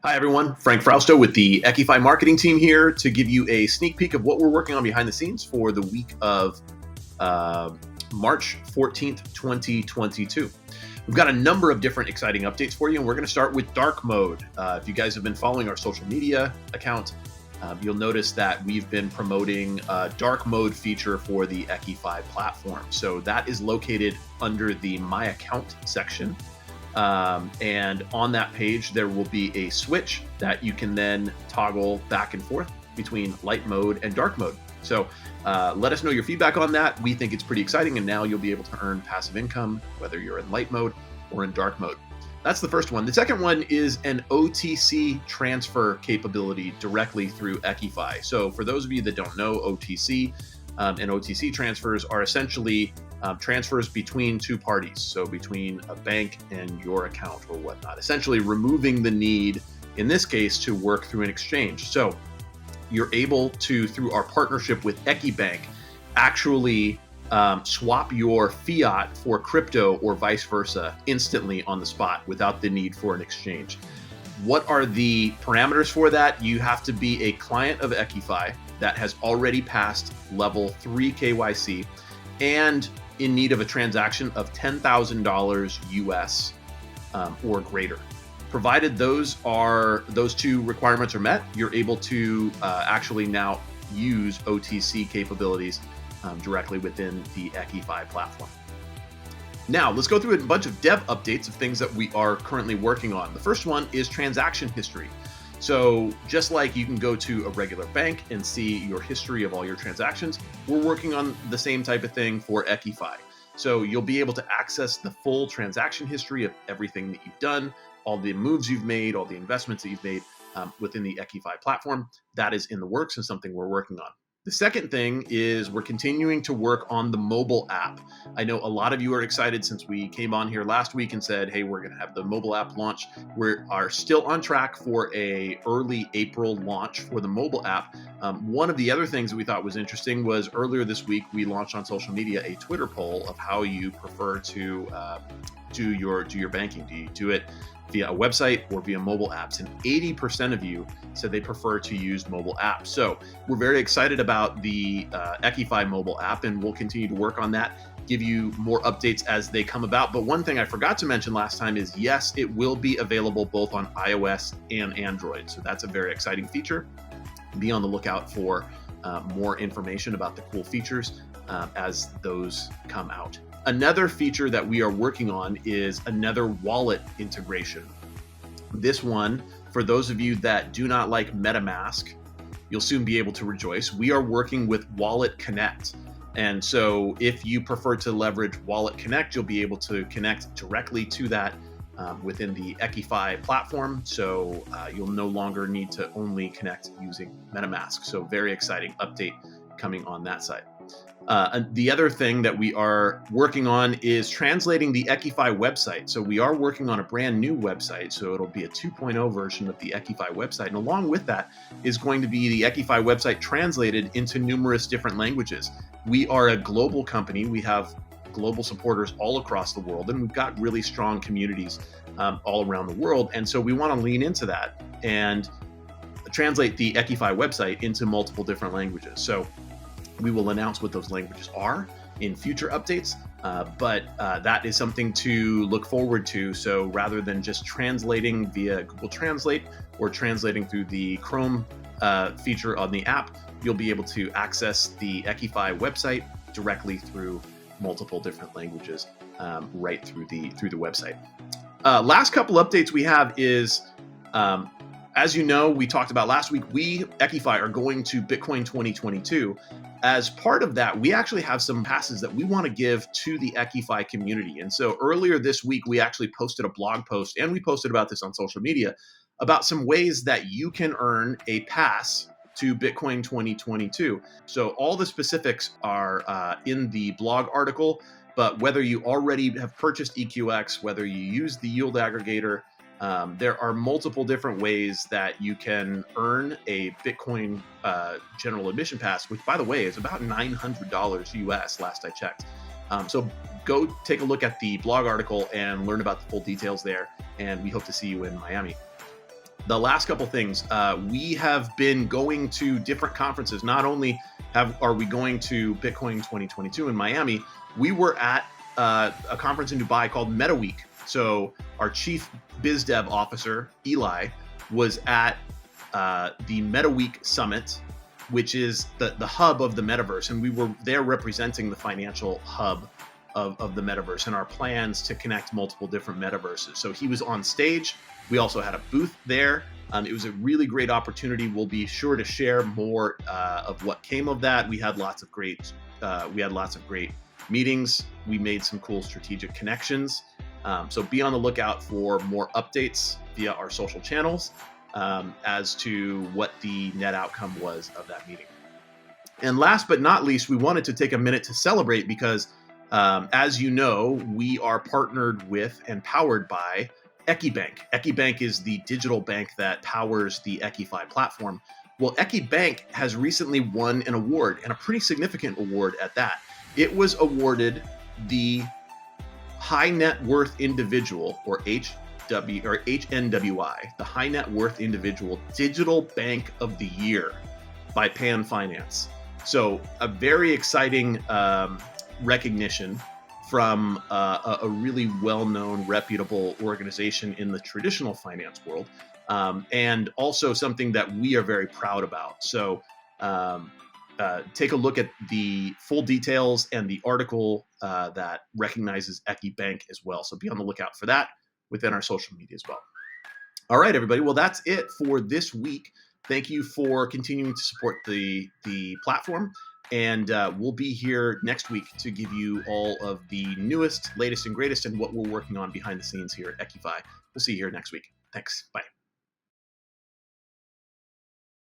Hi, everyone. Frank Frausto with the EQIFi marketing team here to give you a sneak peek of what we're working on behind the scenes for the week of March 14th, 2022. We've got a number of different exciting updates for you, and we're going to start with dark mode. If you guys have been following our social media account, you'll notice that we've been promoting a dark mode feature for the EQIFi platform. So that is located under the My Account section. And on that page, there will be a switch that you can then toggle back and forth between light mode and dark mode. So let us know your feedback on that. We think it's pretty exciting, and now you'll be able to earn passive income, whether you're in light mode or in dark mode. That's the first one. The second one is an OTC transfer capability directly through EQIFi. So for those of you that don't know, OTC and OTC transfers are essentially transfers between two parties, so between a bank and your account or whatnot, essentially removing the need, in this case, to work through an exchange. So you're able to, through our partnership with EQIBank, actually swap your fiat for crypto or vice versa instantly on the spot without the need for an exchange. What are the parameters for that? You have to be a client of EQIFi that has already passed level 3 KYC and in need of a transaction of $10,000 US or greater. Provided those two requirements are met, you're able to actually now use OTC capabilities directly within the EQIFi platform. Now, let's go through a bunch of dev updates of things that we are currently working on. The first one is transaction history. So just like you can go to a regular bank and see your history of all your transactions, we're working on the same type of thing for EQIFi. So you'll be able to access the full transaction history of everything that you've done, all the moves you've made, all the investments that you've made within the EQIFi platform. That is in the works and something we're working on. The second thing is we're continuing to work on the mobile app. I know a lot of you are excited since we came on here last week and said, hey, we're going to have the mobile app launch. We are still on track for a early April launch for the mobile app. One of the other things that we thought was interesting was earlier this week, we launched on social media a Twitter poll of how you prefer to do your banking. Do you do it via a website or via mobile apps? And 80% of you said they prefer to use mobile apps. So we're very excited about the EQIFi mobile app, and we'll continue to work on that, give you more updates as they come about. But one thing I forgot to mention last time is, yes, it will be available both on iOS and Android. So that's a very exciting feature. Be on the lookout for more information about the cool features as those come out. Another feature that we are working on is another wallet integration. This one, for those of you that do not like MetaMask, you'll soon be able to rejoice. We are working with WalletConnect. And so if you prefer to leverage WalletConnect, you'll be able to connect directly to that within the EQIFi platform. So you'll no longer need to only connect using MetaMask. So very exciting update coming on that side. The other thing that we are working on is translating the EQIFi website. So we are working on a brand new website. So it'll be a 2.0 version of the EQIFi website. And along with that is going to be the EQIFi website translated into numerous different languages. We are a global company. We have global supporters all across the world, and we've got really strong communities all around the world. And so we want to lean into that and translate the EQIFi website into multiple different languages. So we will announce what those languages are in future updates, but that is something to look forward to. So rather than just translating via Google Translate or translating through the Chrome feature on the app, you'll be able to access the EQIFi website directly through multiple different languages right through the website. Last couple updates we have is, as you know, we talked about last week, we, EQIFi, are going to Bitcoin 2022. As part of that, we actually have some passes that we want to give to the EQIFi community. And so earlier this week, we actually posted a blog post, and we posted about this on social media, about some ways that you can earn a pass to Bitcoin 2022. So all the specifics are in the blog article, but whether you already have purchased EQX, whether you use the yield aggregator, there are multiple different ways that you can earn a Bitcoin general admission pass, which, by the way, is about $900 US last I checked. So go take a look at the blog article and learn about the full details there. And we hope to see you in Miami. the last couple things, we have been going to different conferences. Not only are we going to Bitcoin 2022 in Miami, we were at a conference in Dubai called MetaWeek. So our chief biz dev officer, Eli, was at the MetaWeek Summit, which is the hub of the metaverse. And we were there representing the financial hub of the metaverse and our plans to connect multiple different metaverses. So he was on stage. We also had a booth there. It was a really great opportunity. We'll be sure to share more of what came of that. We had lots of great meetings. We made some cool strategic connections. So be on the lookout for more updates via our social channels as to what the net outcome was of that meeting. And last but not least, we wanted to take a minute to celebrate because, as you know, we are partnered with and powered by EQIBank. EQIBank is the digital bank that powers the EQIFi platform. Well, EQIBank has recently won an award, and a pretty significant award at that. It was awarded the High Net Worth Individual, or HNWI, the High Net Worth Individual Digital Bank of the Year by Pan Finance. So a very exciting recognition from a really well-known, reputable organization in the traditional finance world, and also something that we are very proud about. So take a look at the full details and the article that recognizes EQIBank as well. So be on the lookout for that within our social media as well. All right, everybody. Well, that's it for this week. Thank you for continuing to support the platform. And we'll be here next week to give you all of the newest, latest, and greatest and what we're working on behind the scenes here at EQIFi. We'll see you here next week. Thanks. Bye.